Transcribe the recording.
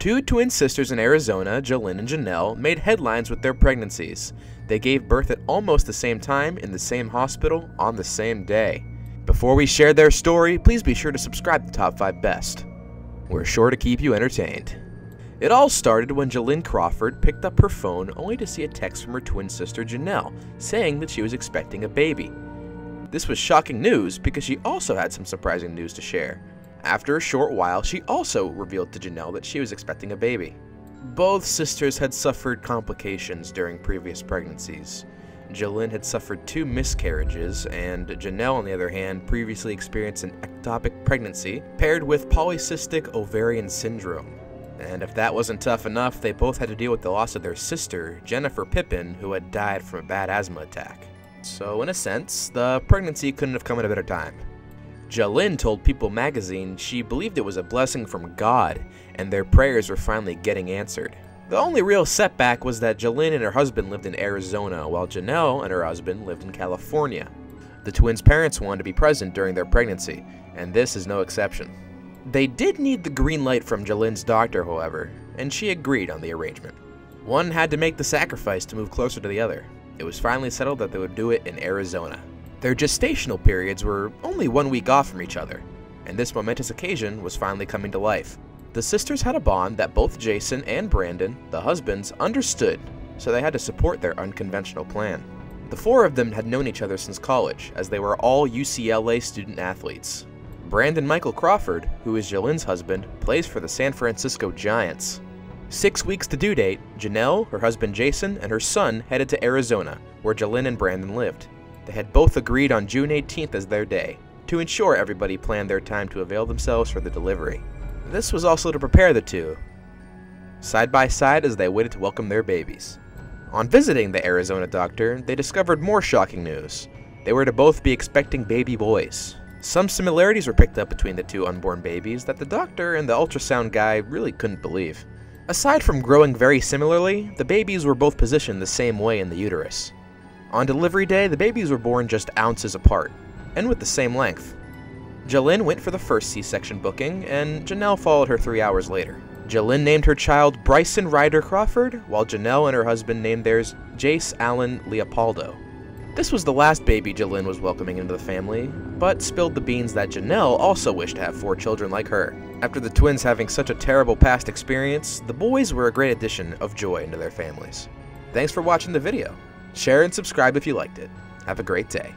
Two twin sisters in Arizona, Jalynn and Janelle, made headlines with their pregnancies. They gave birth at almost the same time in the same hospital on the same day. Before we share their story, please be sure to subscribe to Top 5 Best. We're sure to keep you entertained. It all started when Jalynn Crawford picked up her phone only to see a text from her twin sister Janelle saying that she was expecting a baby. This was shocking news because she also had some surprising news to share. After a short while, she also revealed to Janelle that she was expecting a baby. Both sisters had suffered complications during previous pregnancies. Jalynn had suffered 2 miscarriages, and Janelle, on the other hand, previously experienced an ectopic pregnancy paired with polycystic ovarian syndrome. And if that wasn't tough enough, they both had to deal with the loss of their sister, Jennifer Pippin, who had died from a bad asthma attack. So in a sense, the pregnancy couldn't have come at a better time. Jalynn told People magazine she believed it was a blessing from God, and their prayers were finally getting answered. The only real setback was that Jalynn and her husband lived in Arizona, while Janelle and her husband lived in California. The twins' parents wanted to be present during their pregnancy, and this is no exception. They did need the green light from Jalynn's doctor, however, and she agreed on the arrangement. One had to make the sacrifice to move closer to the other. It was finally settled that they would do it in Arizona. Their gestational periods were only 1 week off from each other, and this momentous occasion was finally coming to life. The sisters had a bond that both Jason and Brandon, the husbands, understood, so they had to support their unconventional plan. The 4 of them had known each other since college, as they were all UCLA student athletes. Brandon Michael Crawford, who is Jalynn's husband, plays for the San Francisco Giants. 6 weeks to due date, Janelle, her husband Jason, and her son headed to Arizona, where Jalynn and Brandon lived. They had both agreed on June 18th as their day, to ensure everybody planned their time to avail themselves for the delivery. This was also to prepare the two, side by side as they waited to welcome their babies. On visiting the Arizona doctor, they discovered more shocking news. They were to both be expecting baby boys. Some similarities were picked up between the 2 unborn babies that the doctor and the ultrasound guy really couldn't believe. Aside from growing very similarly, the babies were both positioned the same way in the uterus. On delivery day, the babies were born just ounces apart, and with the same length. Jalynn went for the first C-section booking, and Janelle followed her 3 hours later. Jalynn named her child Bryson Ryder Crawford, while Janelle and her husband named theirs Jace Allen Leopoldo. This was the last baby Jalynn was welcoming into the family, but spilled the beans that Janelle also wished to have 4 children like her. After the twins having such a terrible past experience, the boys were a great addition of joy into their families. Thanks for watching the video. Share and subscribe if you liked it. Have a great day.